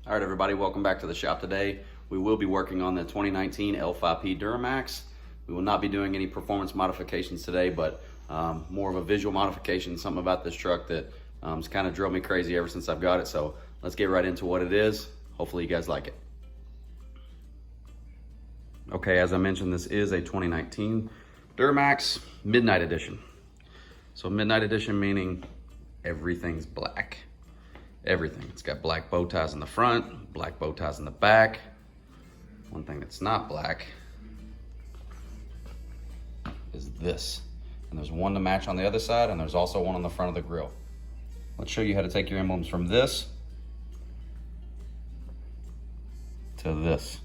All right, everybody, welcome back to the shop today. We will be working on the 2019 L5P Duramax. We will not be doing any performance modifications today, but more of a visual modification, something about this truck that has kind of drove me crazy ever since I've got it. So let's get right into what it is. Hopefully you guys like it. Okay, as I mentioned, this is a 2019 Duramax Midnight Edition. So Midnight Edition meaning everything's black. Everything. It's got black bow ties in the front, black bow ties in the back. One thing that's not black is this. And there's one to match on the other side, and there's also one on the front of the grill. Let's show you how to take your emblems from this to this.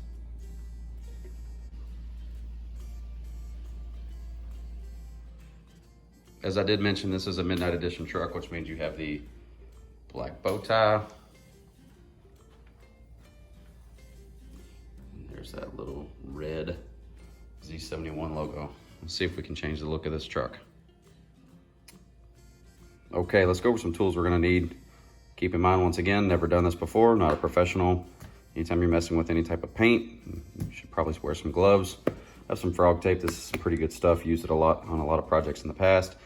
As I did mention, this is a Midnight Edition truck, which means you have the black bow tie. And there's that little red Z71 logo. Let's see if we can change the look of this truck. Okay, let's go over some tools we're gonna need. Keep in mind, once again, never done this before, not a professional. Anytime you're messing with any type of paint, you should probably wear some gloves. I have some frog tape. This is some pretty good stuff. Used it a lot on a lot of projects in the past.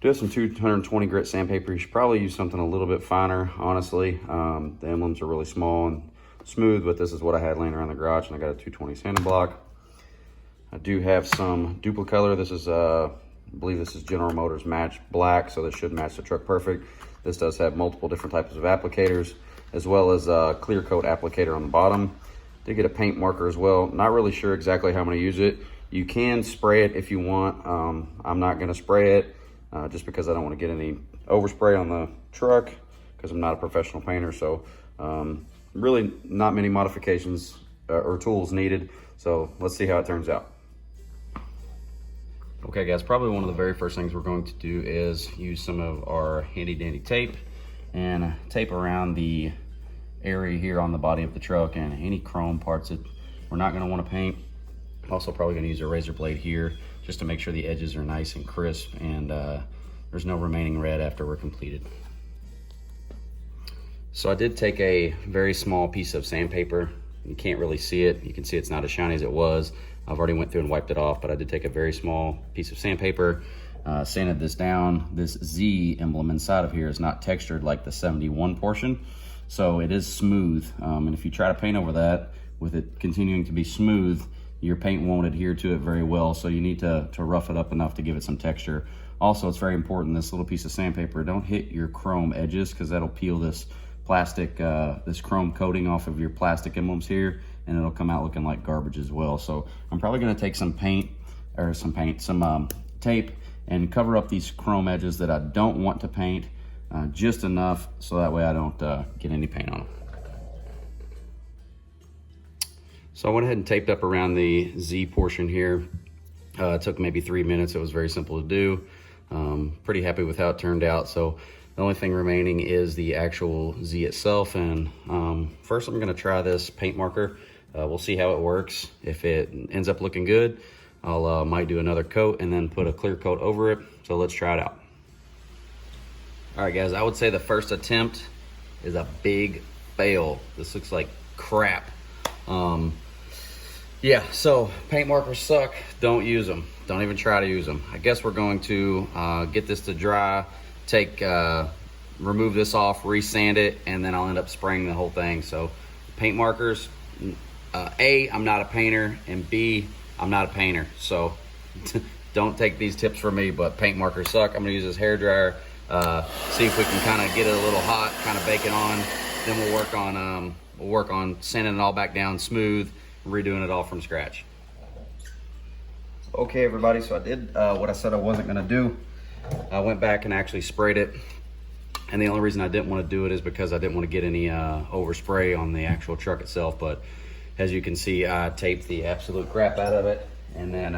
Do have some 220 grit sandpaper. You should probably use something a little bit finer, honestly. The emblems are really small and smooth, but this is what I had laying around the garage, and I got a 220 sanding block. I do have some duplicolor. This is, I believe this is General Motors Match Black, so this should match the truck perfect. This does have multiple different types of applicators, as well as a clear coat applicator on the bottom. Did get a paint marker as well. Not really sure exactly how I'm gonna use it. You can spray it if you want. I'm not gonna spray it. Just because I don't want to get any overspray on the truck, because I'm not a professional painter. So really not many modifications or tools needed. So let's see how it turns out. Okay guys, probably one of the very first things we're going to do is use some of our handy dandy tape and tape around the area here on the body of the truck and any chrome parts that we're not going to want to paint. Also probably going to use a razor blade here just to make sure the edges are nice and crisp and there's no remaining red after we're completed. So I did take a very small piece of sandpaper. You can't really see it. You can see it's not as shiny as it was. I've already went through and wiped it off, but I did take a very small piece of sandpaper, sanded this down. This Z emblem inside of here is not textured like the 71 portion, so it is smooth. And if you try to paint over that with it continuing to be smooth, your paint won't adhere to it very well, so you need to rough it up enough to give it some texture. Also, it's very important, this little piece of sandpaper, don't hit your chrome edges, because that'll peel this plastic, this chrome coating off of your plastic emblems here, and it'll come out looking like garbage as well. So I'm probably gonna take some tape and cover up these chrome edges that I don't want to paint, just enough so that way I don't get any paint on them. So I went ahead and taped up around the Z portion here. It took maybe 3 minutes. It was very simple to do. Pretty happy with how it turned out. So the only thing remaining is the actual Z itself. And first I'm gonna try this paint marker. We'll see how it works. If it ends up looking good, I'll might do another coat and then put a clear coat over it. So let's try it out. All right guys, I would say the first attempt is a big fail. This looks like crap. Yeah, so paint markers suck. Don't use them. Don't even try to use them. I guess we're going to get this to dry, remove this off, resand it, and then I'll end up spraying the whole thing. So paint markers, A, I'm not a painter, and B, I'm not a painter. So don't take these tips from me, but paint markers suck. I'm gonna use this hair dryer, see if we can kind of get it a little hot, kind of bake it on. Then we'll work on sanding it all back down smooth, redoing it all from scratch. Okay everybody, so I did what I said I wasn't gonna do. I went back and actually sprayed it, and the only reason I didn't want to do it is because I didn't want to get any overspray on the actual truck itself. But as you can see, I taped the absolute crap out of it, and then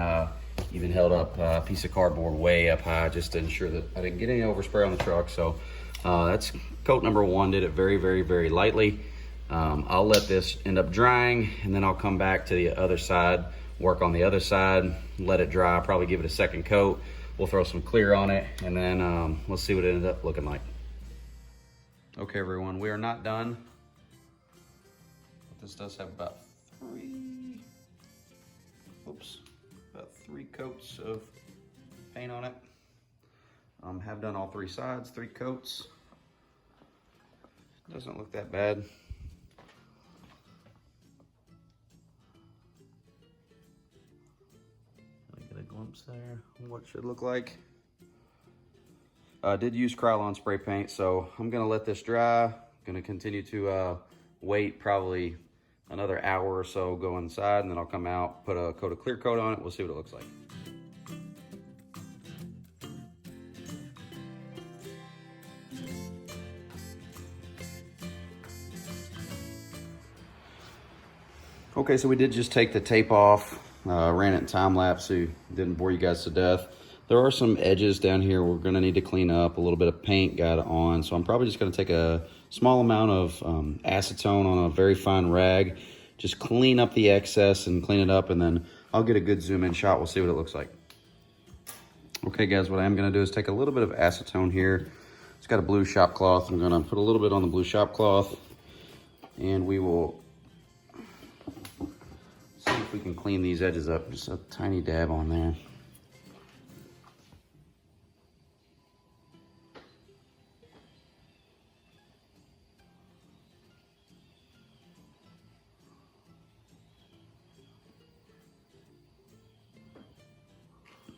even held up a piece of cardboard way up high just to ensure that I didn't get any overspray on the truck. So that's coat number one. Did it very, very, very lightly. I'll let this end up drying, and then I'll come back to the other side, work on the other side, let it dry, probably give it a second coat. We'll throw some clear on it, and then we'll see what it ends up looking like. Okay everyone, we are not done. This does have about three coats of paint on it. Have done all three sides, 3 coats. Doesn't look that bad. Get a glimpse there of what it should look like. I did use Krylon spray paint, so I'm gonna let this dry. Gonna continue to wait probably another hour or so, go inside, and then I'll come out, put a coat of clear coat on it. We'll see what it looks like. Okay, so we did just take the tape off, ran it in time lapse so didn't bore you guys to death. There are some edges down here we're gonna need to clean up. A little bit of paint got on, so I'm probably just gonna take a small amount of acetone on a very fine rag, just clean up the excess and clean it up, and then I'll get a good zoom in shot. We'll see what it looks like. Okay guys, what I am gonna do is take a little bit of acetone here. It's got a blue shop cloth. I'm gonna put a little bit on the blue shop cloth, and we will see if we can clean these edges up. Just a tiny dab on there.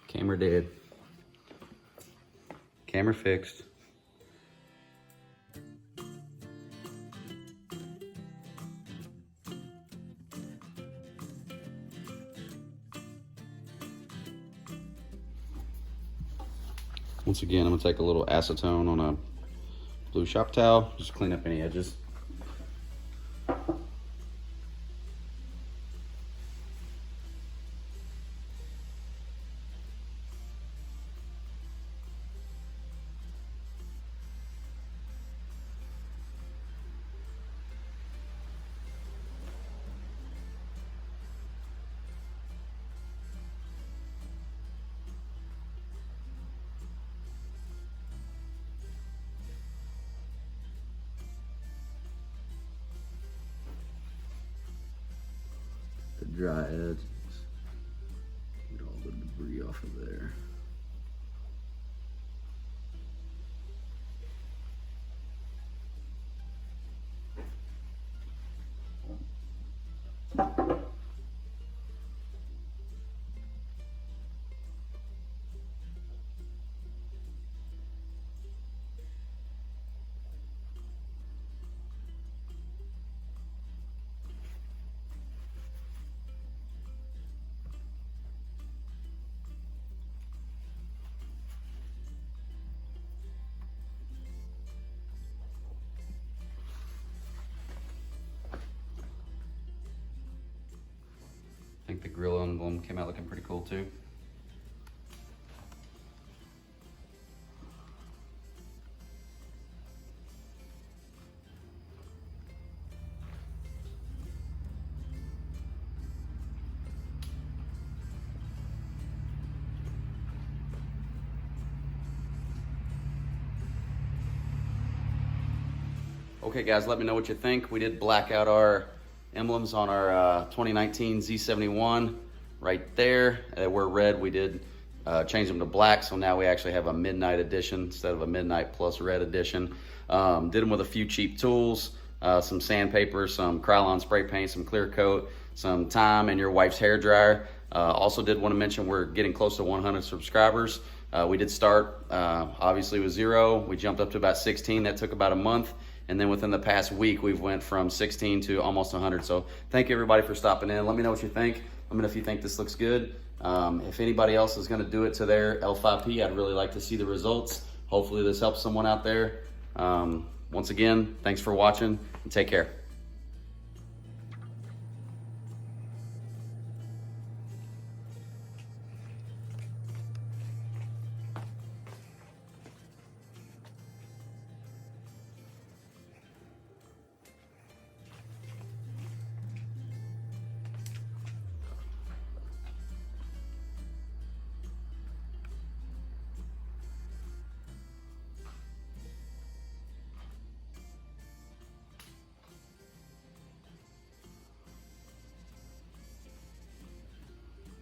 Camera dead. Camera fixed. Once again, I'm gonna take a little acetone on a blue shop towel, just clean up any edges. The dry edge. Get all the debris off of there. I think the grill emblem came out looking pretty cool too. Okay guys, let me know what you think. We did black out our emblems on our 2019 Z71 right there. They were red. We did change them to black, so now we actually have a midnight edition instead of a midnight plus red edition. Did them with a few cheap tools, some sandpaper, some Krylon spray paint, some clear coat, some time, and your wife's hair dryer. Also did want to mention we're getting close to 100 subscribers. We did start obviously with 0. We jumped up to about 16. That took about a month. And then within the past week, we've went from 16 to almost 100. So thank you everybody for stopping in. Let me know what you think. Let me know if you think this looks good. If anybody else is gonna do it to their L5P, I'd really like to see the results. Hopefully this helps someone out there. Once again, thanks for watching and take care.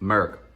America.